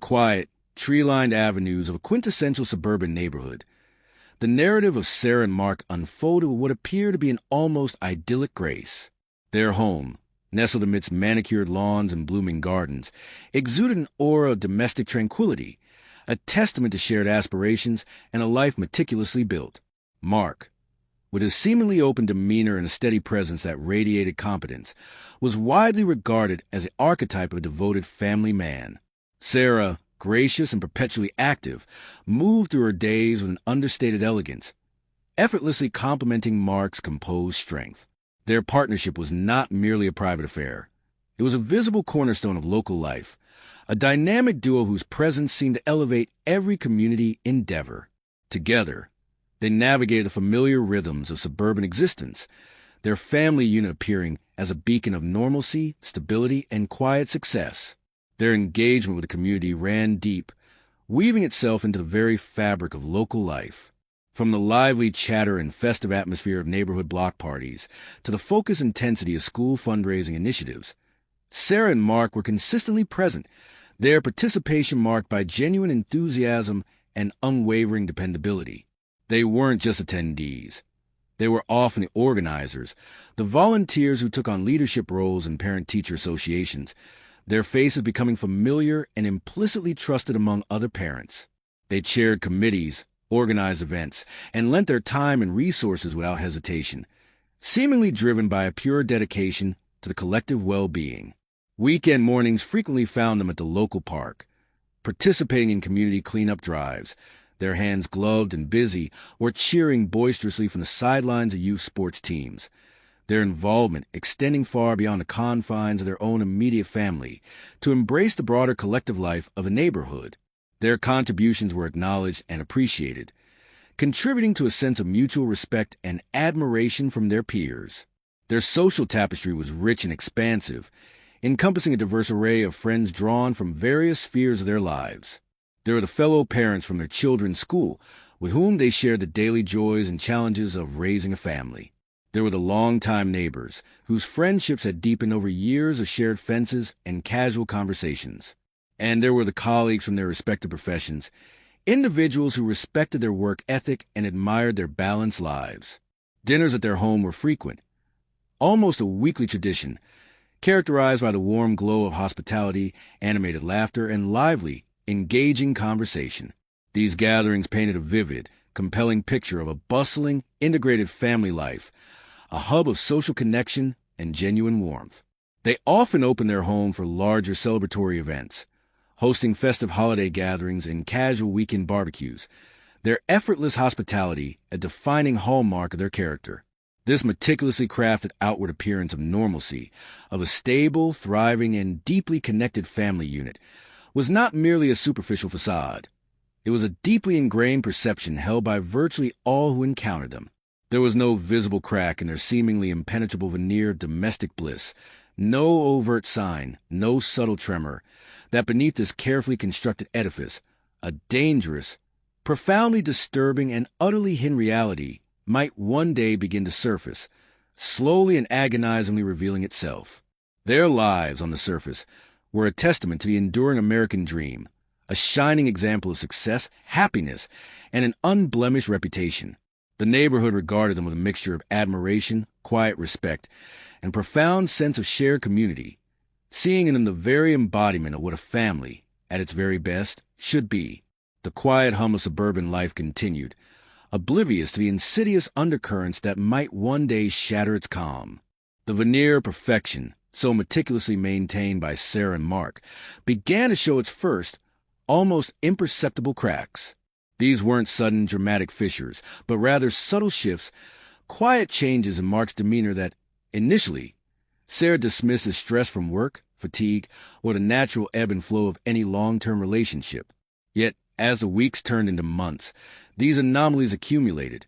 quiet, tree-lined avenues of a quintessential suburban neighborhood, the narrative of Sarah and Mark unfolded with what appeared to be an almost idyllic grace. Their home, nestled amidst manicured lawns and blooming gardens, exuded an aura of domestic tranquility, a testament to shared aspirations and a life meticulously built. Mark, with his seemingly open demeanor and a steady presence that radiated competence, was widely regarded as the archetype of a devoted family man. Sarah, gracious and perpetually active, moved through her days with an understated elegance, effortlessly complementing Mark's composed strength. Their partnership was not merely a private affair. It was a visible cornerstone of local life, a dynamic duo whose presence seemed to elevate every community endeavor. Together, they navigated the familiar rhythms of suburban existence, their family unit appearing as a beacon of normalcy, stability, and quiet success. Their engagement with the community ran deep, weaving itself into the very fabric of local life. From the lively chatter and festive atmosphere of neighborhood block parties to the focused intensity of school fundraising initiatives, Sarah and Mark were consistently present, their participation marked by genuine enthusiasm and unwavering dependability. They weren't just attendees. They were often the organizers, the volunteers who took on leadership roles in parent-teacher associations, their faces becoming familiar and implicitly trusted among other parents. They chaired committees, organized events, and lent their time and resources without hesitation, seemingly driven by a pure dedication to the collective well-being. Weekend mornings frequently found them at the local park, participating in community cleanup drives, their hands gloved and busy, or cheering boisterously from the sidelines of youth sports teams, their involvement extending far beyond the confines of their own immediate family to embrace the broader collective life of a neighborhood. Their contributions were acknowledged and appreciated, contributing to a sense of mutual respect and admiration from their peers. Their social tapestry was rich and expansive, encompassing a diverse array of friends drawn from various spheres of their lives. There were the fellow parents from their children's school, with whom they shared the daily joys and challenges of raising a family. There were the longtime neighbors, whose friendships had deepened over years of shared fences and casual conversations. And there were the colleagues from their respective professions, individuals who respected their work ethic and admired their balanced lives. Dinners at their home were frequent, almost a weekly tradition, characterized by the warm glow of hospitality, animated laughter, and lively, engaging conversation. These gatherings painted a vivid, compelling picture of a bustling, integrated family life, a hub of social connection and genuine warmth. They often opened their home for larger celebratory events, hosting festive holiday gatherings and casual weekend barbecues, their effortless hospitality a defining hallmark of their character. This meticulously crafted outward appearance of normalcy, of a stable, thriving, and deeply connected family unit, was not merely a superficial facade. It was a deeply ingrained perception held by virtually all who encountered them. There was no visible crack in their seemingly impenetrable veneer of domestic bliss, no overt sign, no subtle tremor, that beneath this carefully constructed edifice, a dangerous, profoundly disturbing, and utterly hidden reality might one day begin to surface, slowly and agonizingly revealing itself. Their lives, on the surface, were a testament to the enduring American dream, a shining example of success, happiness, and an unblemished reputation. The neighborhood regarded them with a mixture of admiration, quiet respect, and profound sense of shared community, seeing in them the very embodiment of what a family, at its very best, should be. The quiet hum of suburban life continued, oblivious to the insidious undercurrents that might one day shatter its calm. The veneer of perfection, so meticulously maintained by Sarah and Mark, began to show its first, almost imperceptible cracks. These weren't sudden, dramatic fissures, but rather subtle shifts, quiet changes in Mark's demeanor that, initially, Sarah dismissed as stress from work, fatigue, or the natural ebb and flow of any long-term relationship. Yet, as the weeks turned into months, these anomalies accumulated,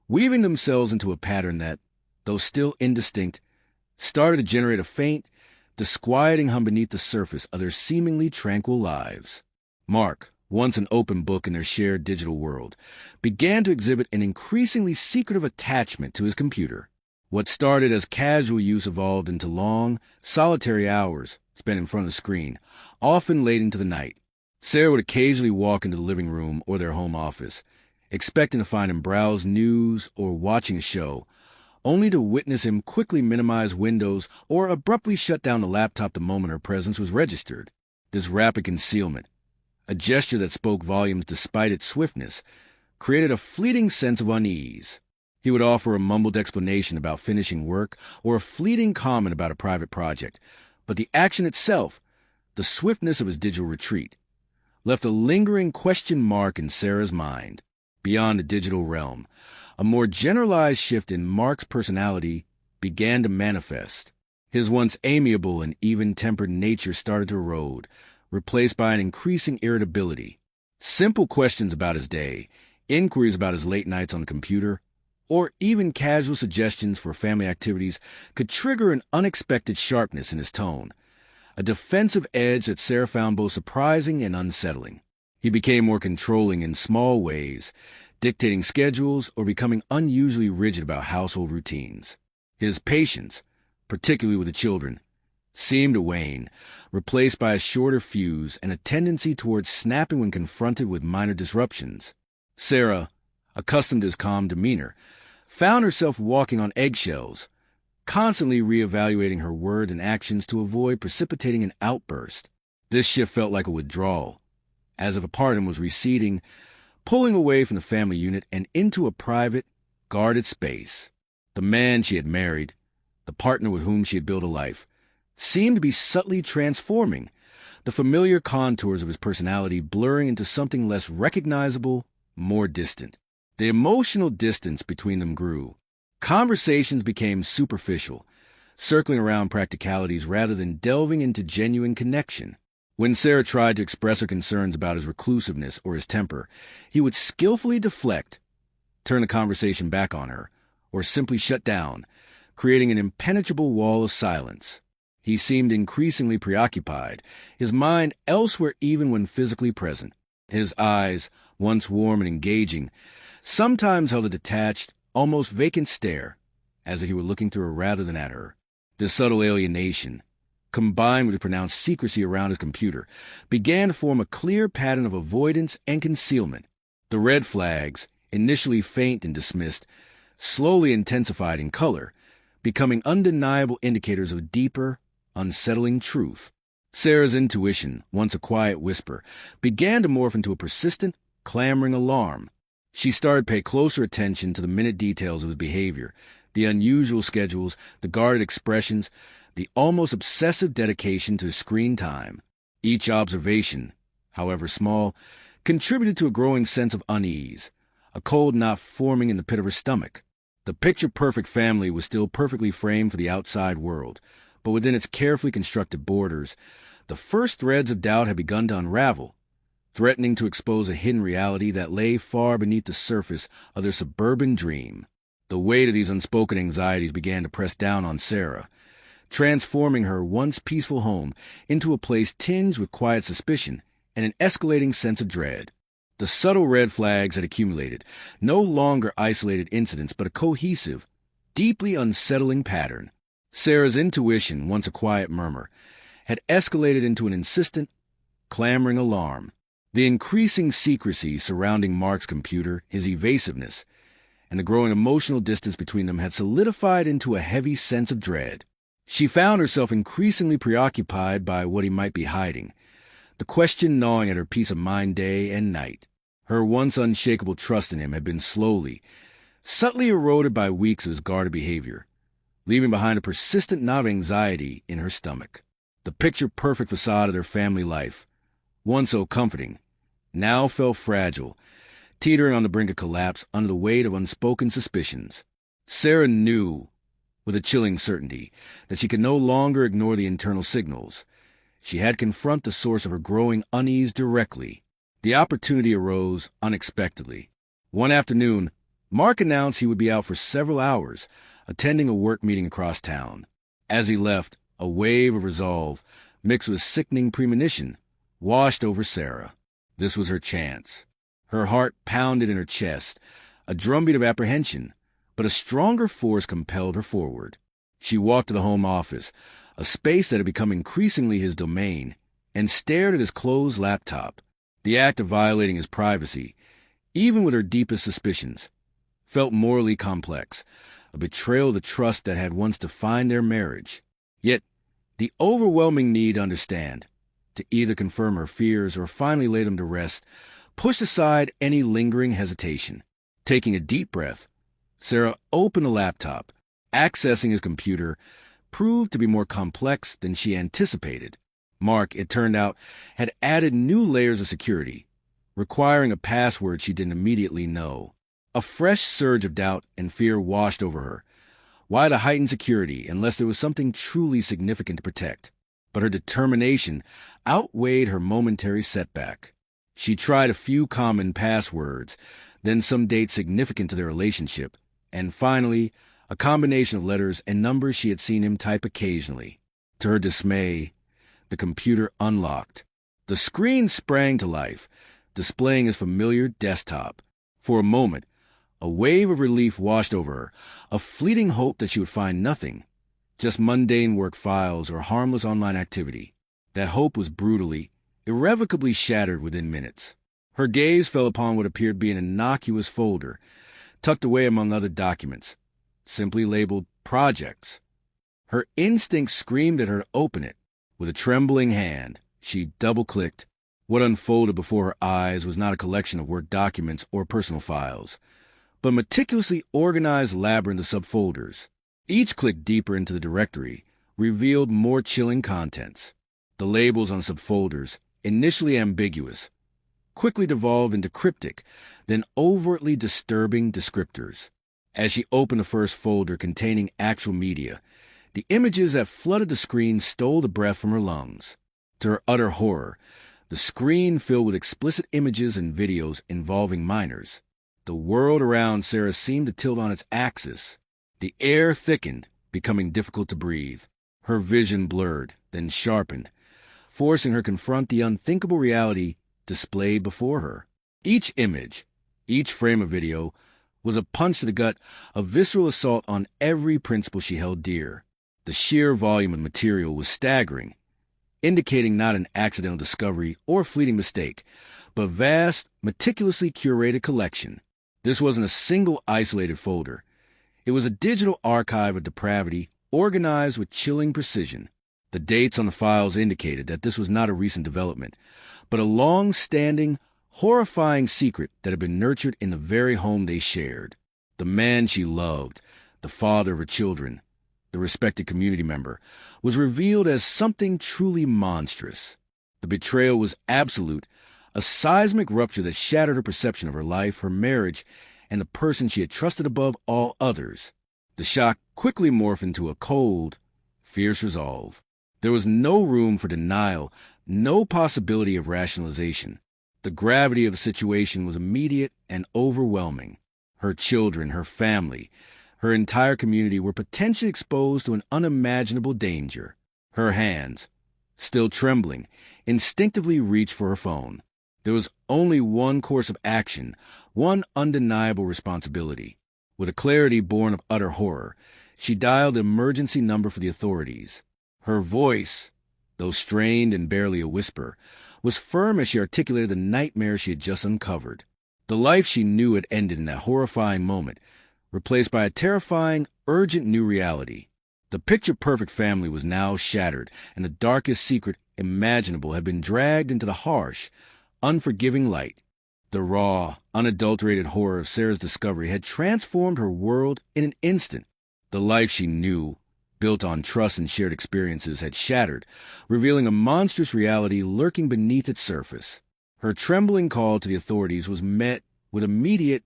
weaving themselves into a pattern that, though still indistinct, started to generate a faint, disquieting hum beneath the surface of their seemingly tranquil lives. Mark, once an open book in their shared digital world, began to exhibit an increasingly secretive attachment to his computer. What started as casual use evolved into long, solitary hours spent in front of the screen, often late into the night. Sarah would occasionally walk into the living room or their home office, expecting to find him browse news or watching a show, only to witness him quickly minimize windows or abruptly shut down the laptop the moment her presence was registered. This rapid concealment, a gesture that spoke volumes despite its swiftness, created a fleeting sense of unease. He would offer a mumbled explanation about finishing work or a fleeting comment about a private project, but the action itself, the swiftness of his digital retreat, left a lingering question mark in Sarah's mind. Beyond the digital realm, a more generalized shift in Mark's personality began to manifest. His once amiable and even-tempered nature started to erode, replaced by an increasing irritability. Simple questions about his day, inquiries about his late nights on the computer, or even casual suggestions for family activities could trigger an unexpected sharpness in his tone, a defensive edge that Sarah found both surprising and unsettling. He became more controlling in small ways, dictating schedules or becoming unusually rigid about household routines. His patience, particularly with the children, seemed to wane, replaced by a shorter fuse and a tendency towards snapping when confronted with minor disruptions. Sarah, accustomed to his calm demeanor, found herself walking on eggshells, constantly reevaluating her words and actions to avoid precipitating an outburst. This shift felt like a withdrawal, as if a part of him was receding, pulling away from the family unit and into a private, guarded space. The man she had married, the partner with whom she had built a life, seemed to be subtly transforming, the familiar contours of his personality blurring into something less recognizable, more distant. The emotional distance between them grew. Conversations became superficial, circling around practicalities rather than delving into genuine connection. When Sarah tried to express her concerns about his reclusiveness or his temper, he would skillfully deflect, turn the conversation back on her, or simply shut down, creating an impenetrable wall of silence. He seemed increasingly preoccupied, his mind elsewhere even when physically present. His eyes, once warm and engaging, sometimes held a detached, almost vacant stare, as if he were looking through her rather than at her. This subtle alienation, combined with the pronounced secrecy around his computer, began to form a clear pattern of avoidance and concealment. The red flags, initially faint and dismissed, slowly intensified in color, becoming undeniable indicators of deeper, unsettling truth. Sarah's intuition, once a quiet whisper, began to morph into a persistent, clamoring alarm. She started to pay closer attention to the minute details of his behavior, the unusual schedules, the guarded expressions, the almost obsessive dedication to his screen time. Each observation, however small, contributed to a growing sense of unease, a cold knot forming in the pit of her stomach. The picture-perfect family was still perfectly framed for the outside world, but within its carefully constructed borders, the first threads of doubt had begun to unravel, threatening to expose a hidden reality that lay far beneath the surface of their suburban dream. The weight of these unspoken anxieties began to press down on Sarah, transforming her once peaceful home into a place tinged with quiet suspicion and an escalating sense of dread. The subtle red flags had accumulated, no longer isolated incidents but a cohesive, deeply unsettling pattern. Sarah's intuition, once a quiet murmur, had escalated into an insistent, clamoring alarm. The increasing secrecy surrounding Mark's computer, his evasiveness, and the growing emotional distance between them had solidified into a heavy sense of dread. She found herself increasingly preoccupied by what he might be hiding, the question gnawing at her peace of mind day and night. Her once unshakable trust in him had been subtly eroded by weeks of his guarded behavior, leaving behind a persistent knot of anxiety in her stomach. The picture-perfect facade of their family life, once so comforting, now felt fragile, teetering on the brink of collapse under the weight of unspoken suspicions. Sarah knew, with a chilling certainty, that she could no longer ignore the internal signals. She had to confront the source of her growing unease directly. The opportunity arose unexpectedly. One afternoon, Mark announced he would be out for several hours, attending a work meeting across town. As he left, a wave of resolve, mixed with sickening premonition, washed over Sarah. This was her chance. Her heart pounded in her chest, a drumbeat of apprehension, but a stronger force compelled her forward. She walked to the home office, a space that had become increasingly his domain, and stared at his closed laptop. The act of violating his privacy, even with her deepest suspicions, felt morally complex, a betrayal of the trust that had once defined their marriage. Yet, the overwhelming need to understand, to either confirm her fears or finally lay them to rest, pushed aside any lingering hesitation. Taking a deep breath, Sarah opened the laptop. Accessing his computer proved to be more complex than she anticipated. Mark, it turned out, had added new layers of security, requiring a password she didn't immediately know. A fresh surge of doubt and fear washed over her. Why the heightened security unless there was something truly significant to protect? But her determination outweighed her momentary setback. She tried a few common passwords, then some dates significant to their relationship, and finally, a combination of letters and numbers she had seen him type occasionally. To her dismay, the computer unlocked. The screen sprang to life, displaying his familiar desktop. For a moment, a wave of relief washed over her, a fleeting hope that she would find nothing, just mundane work files or harmless online activity. That hope was brutally, irrevocably shattered within minutes. Her gaze fell upon what appeared to be an innocuous folder, tucked away among other documents, simply labeled projects. Her instinct screamed at her to open it. With a trembling hand, she double-clicked. What unfolded before her eyes was not a collection of work documents or personal files, but a meticulously organized labyrinth of subfolders. Each click deeper into the directory revealed more chilling contents. The labels on subfolders, initially ambiguous, quickly devolved into cryptic, then overtly disturbing descriptors. As she opened the first folder containing actual media, the images that flooded the screen stole the breath from her lungs. To her utter horror, the screen filled with explicit images and videos involving minors. The world around Sarah seemed to tilt on its axis. The air thickened, becoming difficult to breathe. Her vision blurred, then sharpened, forcing her to confront the unthinkable reality displayed before her. Each image, each frame of video, was a punch to the gut, a visceral assault on every principle she held dear. The sheer volume of material was staggering, indicating not an accidental discovery or fleeting mistake, but a vast, meticulously curated collection. This wasn't a single isolated folder. It was a digital archive of depravity, organized with chilling precision. The dates on the files indicated that this was not a recent development, but a long-standing, horrifying secret that had been nurtured in the very home they shared. The man she loved, the father of her children, the respected community member, was revealed as something truly monstrous. The betrayal was absolute, a seismic rupture that shattered her perception of her life, her marriage, and the person she had trusted above all others. The shock quickly morphed into a cold, fierce resolve. There was no room for denial, no possibility of rationalization. The gravity of the situation was immediate and overwhelming. Her children, her family, her entire community were potentially exposed to an unimaginable danger. Her hands, still trembling, instinctively reached for her phone. There was only one course of action, one undeniable responsibility. With a clarity born of utter horror, she dialed the emergency number for the authorities. Her voice, though strained and barely a whisper, was firm as she articulated the nightmare she had just uncovered. The life she knew had ended in that horrifying moment, replaced by a terrifying, urgent new reality. The picture-perfect family was now shattered, and the darkest secret imaginable had been dragged into the harsh, unforgiving light. The raw, unadulterated horror of Sarah's discovery had transformed her world in an instant. The life she knew, built on trust and shared experiences, had shattered, revealing a monstrous reality lurking beneath its surface. Her trembling call to the authorities was met with immediate,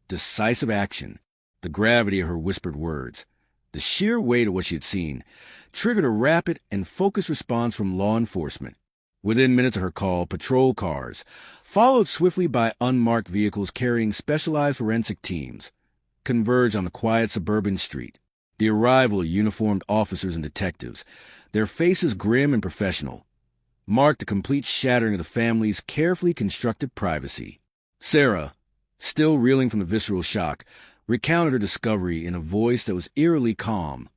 decisive action. The gravity of her whispered words, the sheer weight of what she had seen, triggered a rapid and focused response from law enforcement. Within minutes of her call, patrol cars, followed swiftly by unmarked vehicles carrying specialized forensic teams, converged on the quiet suburban street. The arrival of uniformed officers and detectives, their faces grim and professional, marked a complete shattering of the family's carefully constructed privacy. Sarah, still reeling from the visceral shock, recounted her discovery in a voice that was eerily calm,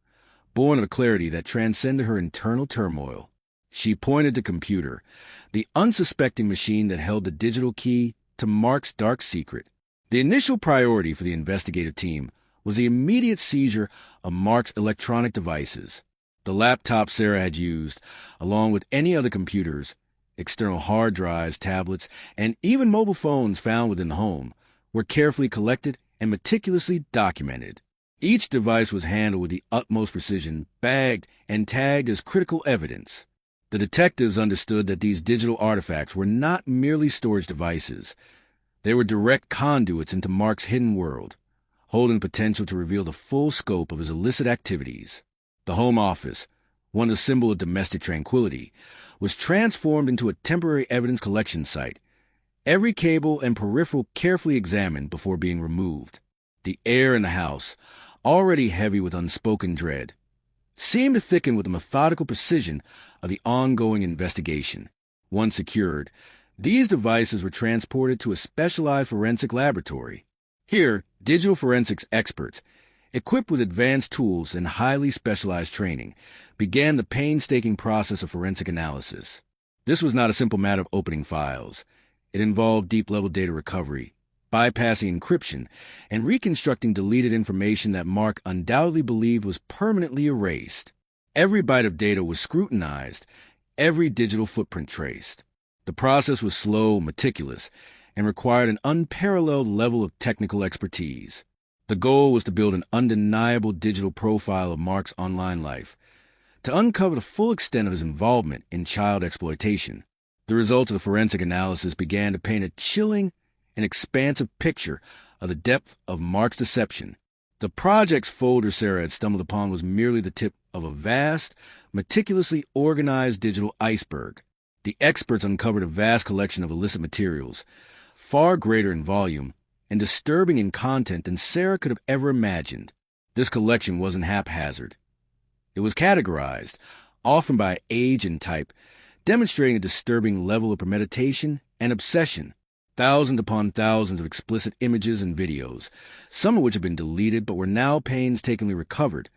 born of a clarity that transcended her internal turmoil. She pointed to computer, the unsuspecting machine that held the digital key to Mark's dark secret. The initial priority for the investigative team was the immediate seizure of Mark's electronic devices. The laptop Sarah had used, along with any other computers, external hard drives, tablets, and even mobile phones found within the home, were carefully collected and meticulously documented. Each device was handled with the utmost precision, bagged and tagged as critical evidence. The detectives understood that these digital artifacts were not merely storage devices. They were direct conduits into Mark's hidden world, holding the potential to reveal the full scope of his illicit activities. The home office, once a symbol of domestic tranquility, was transformed into a temporary evidence collection site, every cable and peripheral carefully examined before being removed. The air in the house, already heavy with unspoken dread, seemed to thicken with the methodical precision of the ongoing investigation. Once secured, these devices were transported to a specialized forensic laboratory. Here, digital forensics experts, equipped with advanced tools and highly specialized training, began the painstaking process of forensic analysis. This was not a simple matter of opening files. It involved deep-level data recovery, bypassing encryption, and reconstructing deleted information that Mark undoubtedly believed was permanently erased. Every byte of data was scrutinized, every digital footprint traced. The process was slow, meticulous, and required an unparalleled level of technical expertise. The goal was to build an undeniable digital profile of Mark's online life, to uncover the full extent of his involvement in child exploitation. The results of the forensic analysis began to paint a chilling and expansive picture of the depth of Mark's deception. The project's folder Sarah had stumbled upon was merely the tip of a vast, meticulously organized digital iceberg. The experts uncovered a vast collection of illicit materials, far greater in volume and disturbing in content than Sarah could have ever imagined. This collection wasn't haphazard. It was categorized, often by age and type, demonstrating a disturbing level of premeditation and obsession. Thousands upon thousands of explicit images and videos, some of which had been deleted but were now painstakingly recovered,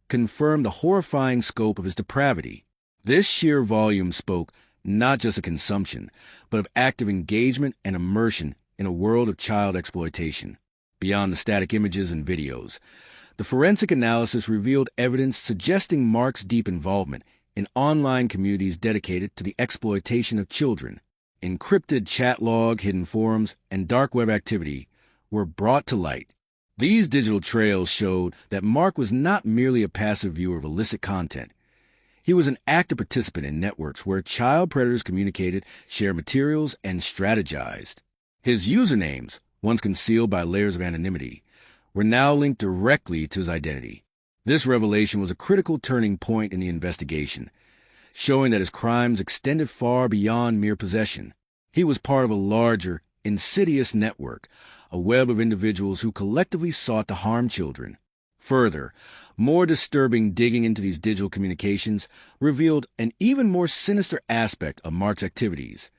confirmed the horrifying scope of his depravity. This sheer volume spoke not just of consumption, but of active engagement and immersion in a world of child exploitation. Beyond the static images and videos, the forensic analysis revealed evidence suggesting Mark's deep involvement in online communities dedicated to the exploitation of children. Encrypted chat log, hidden forums, and dark web activity were brought to light. These digital trails showed that Mark was not merely a passive viewer of illicit content. He was an active participant in networks where child predators communicated, shared materials, and strategized. His usernames, once concealed by layers of anonymity, were now linked directly to his identity. This revelation was a critical turning point in the investigation, showing that his crimes extended far beyond mere possession. He was part of a larger, insidious network, a web of individuals who collectively sought to harm children. Further, more disturbing digging into these digital communications revealed an even more sinister aspect of Mark's activities,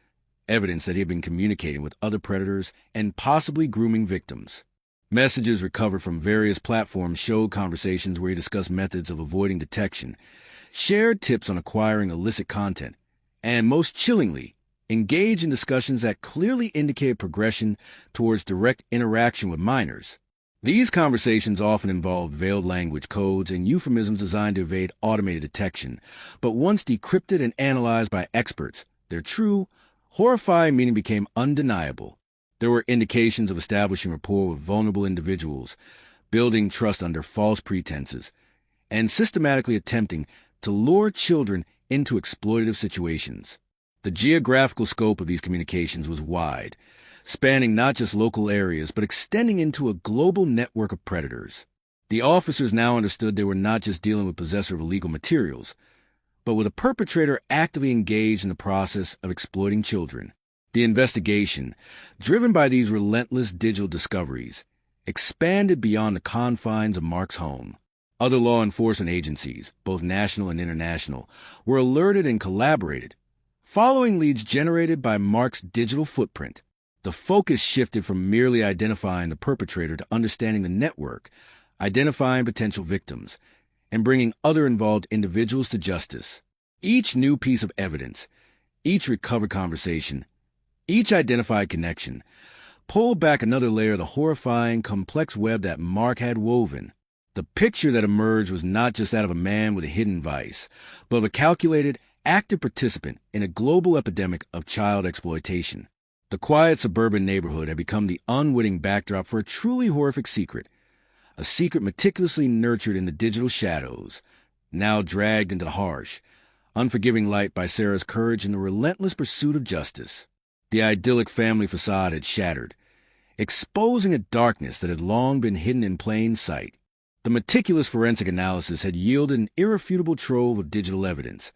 evidence that he had been communicating with other predators and possibly grooming victims. Messages recovered from various platforms showed conversations where he discussed methods of avoiding detection, shared tips on acquiring illicit content, and most chillingly, engaged in discussions that clearly indicated progression towards direct interaction with minors. These conversations often involved veiled language codes and euphemisms designed to evade automated detection, but once decrypted and analyzed by experts, their true, horrifying meaning became undeniable. There were indications of establishing rapport with vulnerable individuals, building trust under false pretenses, and systematically attempting to lure children into exploitative situations. The geographical scope of these communications was wide, spanning not just local areas, but extending into a global network of predators. The officers now understood they were not just dealing with possessors of illegal materials, but with a perpetrator actively engaged in the process of exploiting children. The investigation, driven by these relentless digital discoveries, expanded beyond the confines of Mark's home. Other law enforcement agencies, both national and international, were alerted and collaborated, following leads generated by Mark's digital footprint. The focus shifted from merely identifying the perpetrator to understanding the network, identifying potential victims, and bringing other involved individuals to justice. Each new piece of evidence, each recovered conversation, each identified connection, pulled back another layer of the horrifying, complex web that Mark had woven. The picture that emerged was not just that of a man with a hidden vice, but of a calculated, active participant in a global epidemic of child exploitation. The quiet suburban neighborhood had become the unwitting backdrop for a truly horrific secret, a secret meticulously nurtured in the digital shadows, now dragged into the harsh, unforgiving light by Sarah's courage in the relentless pursuit of justice. The idyllic family facade had shattered, exposing a darkness that had long been hidden in plain sight. The meticulous forensic analysis had yielded an irrefutable trove of digital evidence,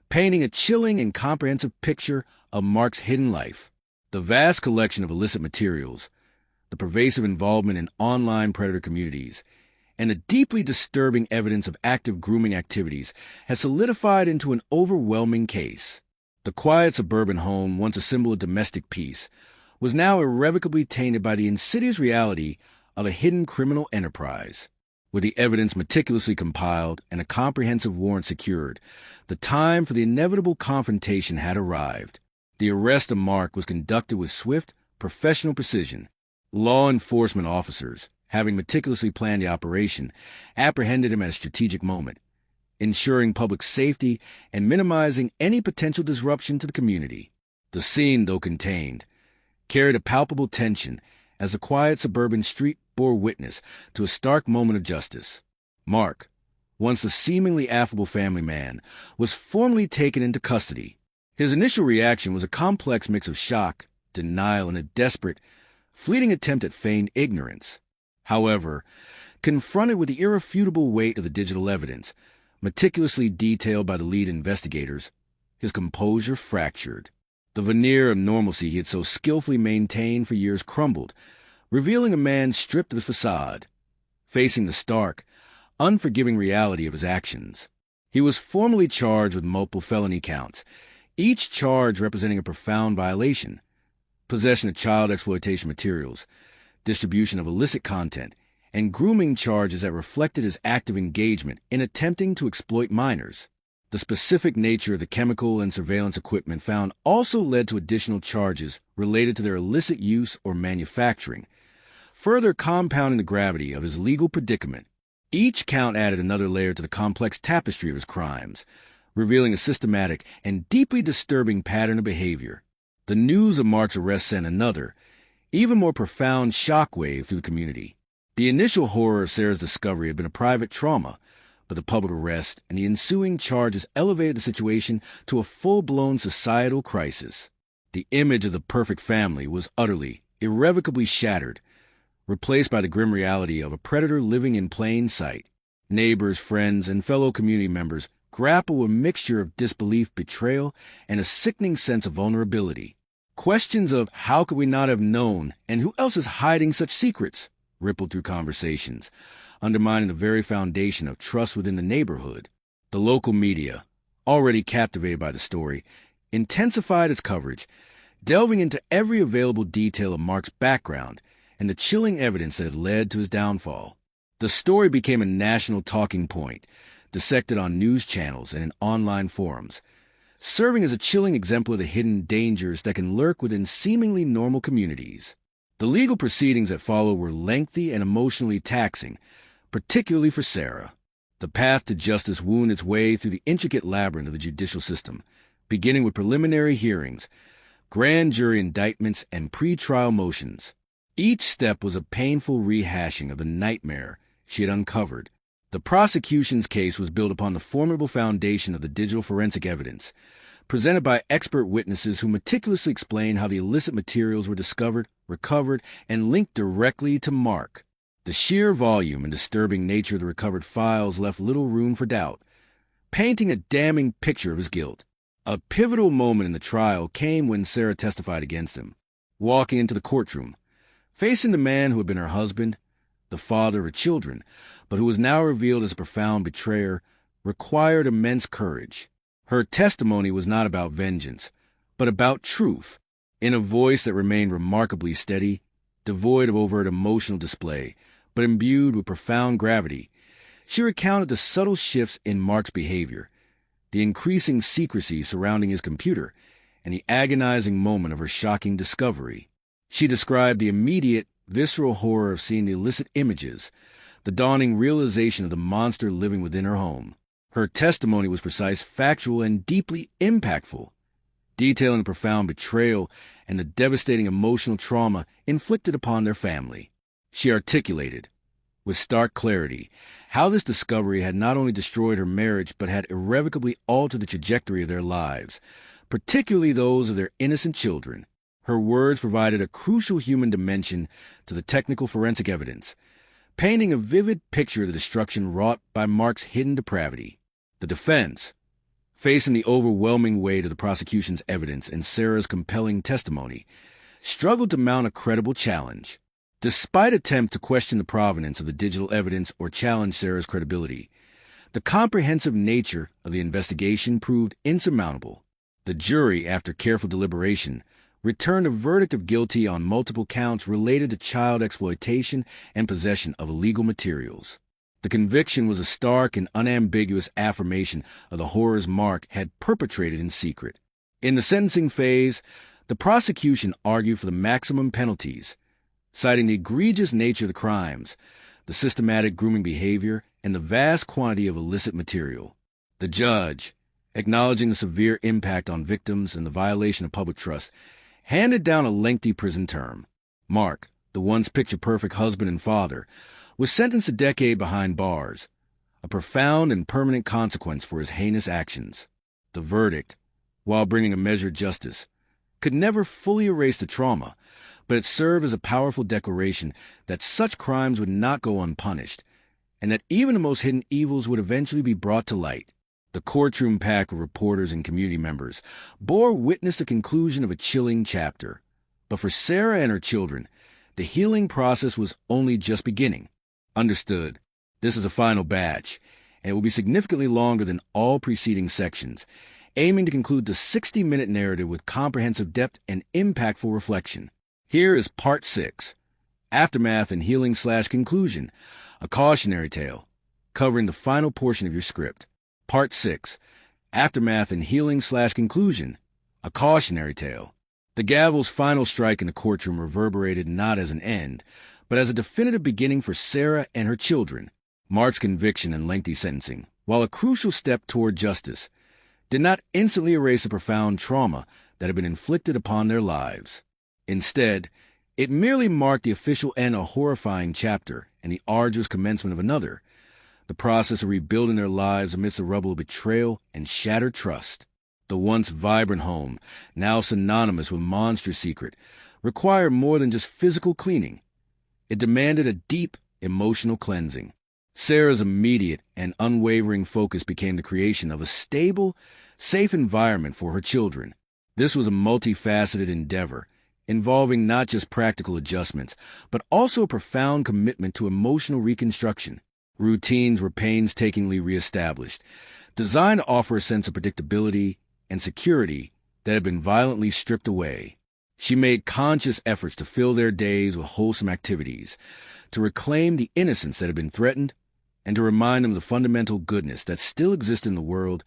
painting a chilling and comprehensive picture of Mark's hidden life. The vast collection of illicit materials, the pervasive involvement in online predator communities, and the deeply disturbing evidence of active grooming activities had solidified into an overwhelming case. The quiet suburban home, once a symbol of domestic peace, was now irrevocably tainted by the insidious reality of a hidden criminal enterprise. With the evidence meticulously compiled and a comprehensive warrant secured, the time for the inevitable confrontation had arrived. The arrest of Mark was conducted with swift, professional precision. Law enforcement officers, having meticulously planned the operation, apprehended him at a strategic moment, ensuring public safety and minimizing any potential disruption to the community. The scene, though contained, carried a palpable tension as the quiet suburban street bore witness to a stark moment of justice. Mark, once the seemingly affable family man, was formally taken into custody. His initial reaction was a complex mix of shock, denial, and a desperate, fleeting attempt at feigned ignorance. However, confronted with the irrefutable weight of the digital evidence, meticulously detailed by the lead investigators, his composure fractured. The veneer of normalcy he had so skillfully maintained for years crumbled, revealing a man stripped of his facade, facing the stark, unforgiving reality of his actions. He was formally charged with multiple felony counts, each charge representing a profound violation: possession of child exploitation materials, distribution of illicit content, and grooming charges that reflected his active engagement in attempting to exploit minors. The specific nature of the chemical and surveillance equipment found also led to additional charges related to their illicit use or manufacturing, further compounding the gravity of his legal predicament. Each count added another layer to the complex tapestry of his crimes, revealing a systematic and deeply disturbing pattern of behavior. The news of Mark's arrest sent another, even more profound shockwave through the community. The initial horror of Sarah's discovery had been a private trauma, but the public arrest and the ensuing charges elevated the situation to a full-blown societal crisis. The image of the perfect family was utterly, irrevocably shattered, replaced by the grim reality of a predator living in plain sight. Neighbors, friends, and fellow community members grapple with a mixture of disbelief, betrayal, and a sickening sense of vulnerability. Questions of how could we not have known and who else is hiding such secrets rippled through conversations, undermining the very foundation of trust within the neighborhood. The local media, already captivated by the story, intensified its coverage, delving into every available detail of Mark's background and the chilling evidence that had led to his downfall. The story became a national talking point, dissected on news channels and in online forums, serving as a chilling example of the hidden dangers that can lurk within seemingly normal communities. The legal proceedings that followed were lengthy and emotionally taxing, particularly for Sarah. The path to justice wound its way through the intricate labyrinth of the judicial system, beginning with preliminary hearings, grand jury indictments, and pre-trial motions. Each step was a painful rehashing of the nightmare she had uncovered. The prosecution's case was built upon the formidable foundation of the digital forensic evidence, presented by expert witnesses who meticulously explained how the illicit materials were discovered, recovered, and linked directly to Mark. The sheer volume and disturbing nature of the recovered files left little room for doubt, painting a damning picture of his guilt. A pivotal moment in the trial came when Sarah testified against him, walking into the courtroom, facing the man who had been her husband, the father of her children, but who was now revealed as a profound betrayer, required immense courage. Her testimony was not about vengeance, but about truth, in a voice that remained remarkably steady, devoid of overt emotional display, but imbued with profound gravity. She recounted the subtle shifts in Mark's behavior, the the increasing secrecy surrounding his computer, and the agonizing moment of her shocking discovery. She described the immediate, visceral horror of seeing the illicit images, the dawning realization of the monster living within her home. Her testimony was precise, factual, and deeply impactful, detailing the profound betrayal and the devastating emotional trauma inflicted upon their family. She articulated, with stark clarity, how this discovery had not only destroyed her marriage but had irrevocably altered the trajectory of their lives, particularly those of their innocent children. Her words provided a crucial human dimension to the technical forensic evidence, painting a vivid picture of the destruction wrought by Mark's hidden depravity. The defense, facing the overwhelming weight of the prosecution's evidence and Sarah's compelling testimony, struggled to mount a credible challenge. Despite attempts to question the provenance of the digital evidence or challenge Sarah's credibility, the comprehensive nature of the investigation proved insurmountable. The jury, after careful deliberation, returned a verdict of guilty on multiple counts related to child exploitation and possession of illegal materials. The conviction was a stark and unambiguous affirmation of the horrors Mark had perpetrated in secret. In the sentencing phase, the prosecution argued for the maximum penalties, citing the egregious nature of the crimes, the systematic grooming behavior, and the vast quantity of illicit material. The judge, acknowledging the severe impact on victims and the violation of public trust, handed down a lengthy prison term. Mark, the once picture-perfect husband and father, was sentenced a decade behind bars, a profound and permanent consequence for his heinous actions. The verdict, while bringing a measured justice, could never fully erase the trauma, but it served as a powerful declaration that such crimes would not go unpunished, and that even the most hidden evils would eventually be brought to light. The courtroom packed with reporters and community members bore witness to the conclusion of a chilling chapter. But for Sarah and her children, the healing process was only just beginning. Understood, this is a final batch, and it will be significantly longer than all preceding sections, aiming to conclude the 60-minute narrative with comprehensive depth and impactful reflection. Here is Part 6, Aftermath and Healing/Conclusion, a cautionary tale, covering the final portion of your script. Part 6, Aftermath and Healing/Conclusion, a cautionary tale. The gavel's final strike in the courtroom reverberated not as an end, but as a definitive beginning for Sarah and her children. Mark's conviction and lengthy sentencing, while a crucial step toward justice, did not instantly erase the profound trauma that had been inflicted upon their lives. Instead, it merely marked the official end of a horrifying chapter and the arduous commencement of another, the process of rebuilding their lives amidst the rubble of betrayal and shattered trust. The once vibrant home, now synonymous with monstrous secret, required more than just physical cleaning. It demanded a deep emotional cleansing. Sarah's immediate and unwavering focus became the creation of a stable, safe environment for her children. This was a multifaceted endeavor, involving not just practical adjustments, but also a profound commitment to emotional reconstruction. Routines were painstakingly reestablished, designed to offer a sense of predictability and security that had been violently stripped away. She made conscious efforts to fill their days with wholesome activities, to reclaim the innocence that had been threatened, and to remind them of the fundamental goodness that still existed in the world,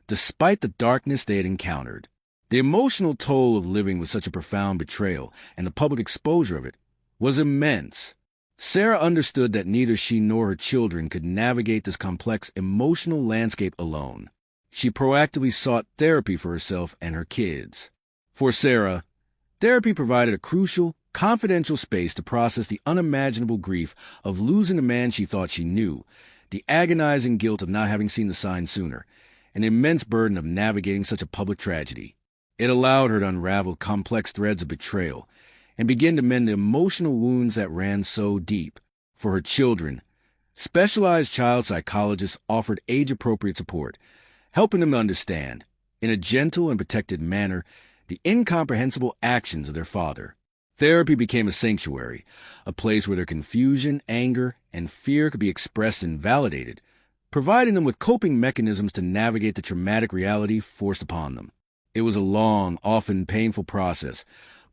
despite the darkness they had encountered. The emotional toll of living with such a profound betrayal and the public exposure of it was immense. Sarah understood that neither she nor her children could navigate this complex emotional landscape alone. She proactively sought therapy for herself and her kids. For Sarah, therapy provided a crucial, confidential space to process the unimaginable grief of losing the man she thought she knew, the agonizing guilt of not having seen the signs sooner, and the immense burden of navigating such a public tragedy. It allowed her to unravel complex threads of betrayal and begin to mend the emotional wounds that ran so deep. For her children, specialized child psychologists offered age-appropriate support, helping them to understand, in a gentle and protected manner, the incomprehensible actions of their father. Therapy became a sanctuary, a place where their confusion, anger, and fear could be expressed and validated, providing them with coping mechanisms to navigate the traumatic reality forced upon them. It was a long, often painful process,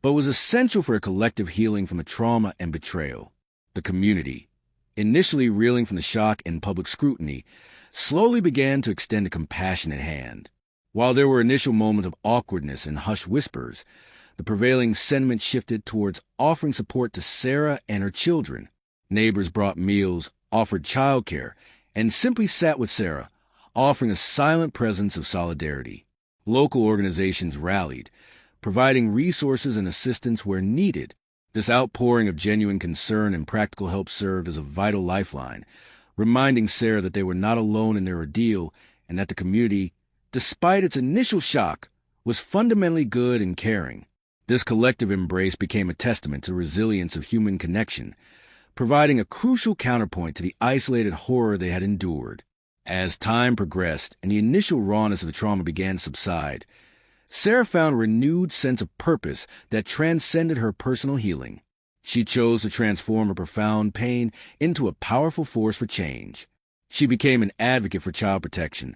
but was essential for a collective healing from the trauma and betrayal. The community, initially reeling from the shock and public scrutiny, slowly began to extend a compassionate hand. While there were initial moments of awkwardness and hushed whispers, the prevailing sentiment shifted towards offering support to Sarah and her children. Neighbors brought meals, offered childcare, and simply sat with Sarah, offering a silent presence of solidarity. Local organizations rallied, providing resources and assistance where needed. This outpouring of genuine concern and practical help served as a vital lifeline, reminding Sarah that they were not alone in their ordeal and that the community, despite its initial shock, was fundamentally good and caring. This collective embrace became a testament to the resilience of human connection, providing a crucial counterpoint to the isolated horror they had endured. As time progressed and the initial rawness of the trauma began to subside, Sarah found a renewed sense of purpose that transcended her personal healing. She chose to transform her profound pain into a powerful force for change. She became an advocate for child protection,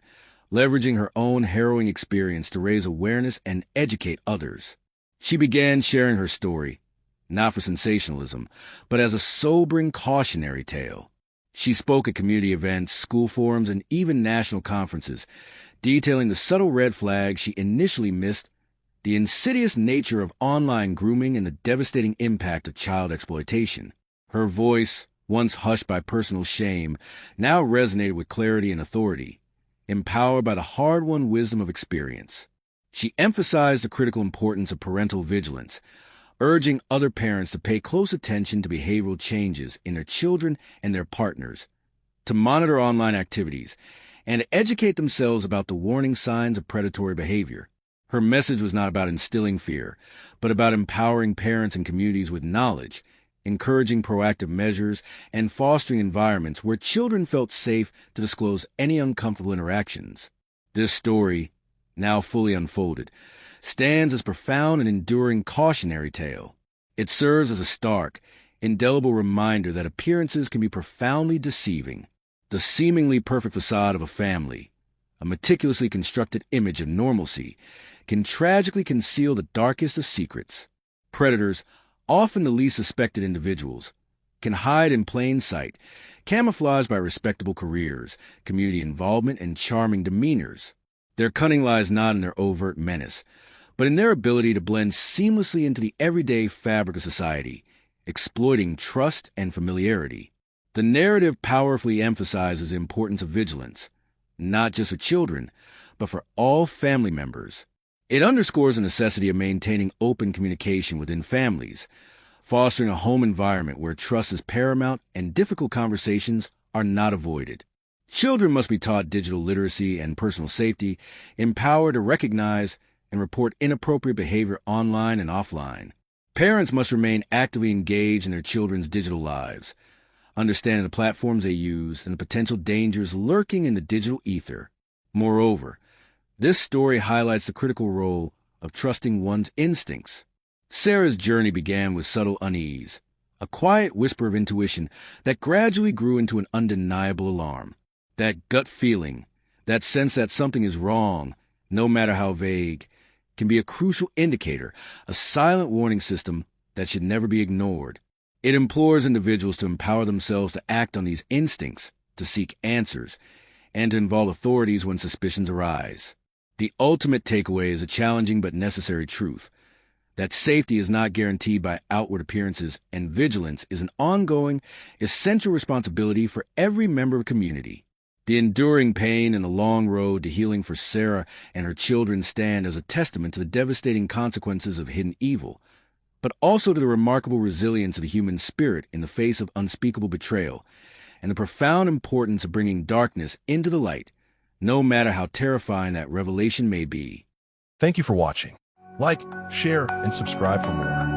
leveraging her own harrowing experience to raise awareness and educate others. She began sharing her story, not for sensationalism, but as a sobering cautionary tale. She spoke at community events, school forums, and even national conferences, detailing the subtle red flags she initially missed, the insidious nature of online grooming and the devastating impact of child exploitation. Her voice, once hushed by personal shame, now resonated with clarity and authority, empowered by the hard-won wisdom of experience. She emphasized the critical importance of parental vigilance, urging other parents to pay close attention to behavioral changes in their children and their partners, to monitor online activities, and to educate themselves about the warning signs of predatory behavior. Her message was not about instilling fear, but about empowering parents and communities with knowledge, encouraging proactive measures, and fostering environments where children felt safe to disclose any uncomfortable interactions. This story, now fully unfolded, stands as a profound and enduring cautionary tale. It serves as a stark, indelible reminder that appearances can be profoundly deceiving. The seemingly perfect facade of a family, a meticulously constructed image of normalcy, can tragically conceal the darkest of secrets. Predators, often the least suspected individuals, can hide in plain sight, camouflaged by respectable careers, community involvement, and charming demeanors. Their cunning lies not in their overt menace, but in their ability to blend seamlessly into the everyday fabric of society, exploiting trust and familiarity. The narrative powerfully emphasizes the importance of vigilance, not just for children, but for all family members. It underscores the necessity of maintaining open communication within families, fostering a home environment where trust is paramount and difficult conversations are not avoided. Children must be taught digital literacy and personal safety, empowered to recognize and report inappropriate behavior online and offline. Parents must remain actively engaged in their children's digital lives, understanding the platforms they use and the potential dangers lurking in the digital ether. Moreover, this story highlights the critical role of trusting one's instincts. Sarah's journey began with subtle unease, a quiet whisper of intuition that gradually grew into an undeniable alarm. That gut feeling, that sense that something is wrong, no matter how vague, can be a crucial indicator, a silent warning system that should never be ignored. It implores individuals to empower themselves to act on these instincts, to seek answers, and to involve authorities when suspicions arise. The ultimate takeaway is a challenging but necessary truth, that safety is not guaranteed by outward appearances, and vigilance is an ongoing, essential responsibility for every member of a community. The enduring pain and the long road to healing for Sarah and her children stand as a testament to the devastating consequences of hidden evil, but also to the remarkable resilience of the human spirit in the face of unspeakable betrayal, and the profound importance of bringing darkness into the light, no matter how terrifying that revelation may be. Thank you for watching. Like, share, and subscribe for more.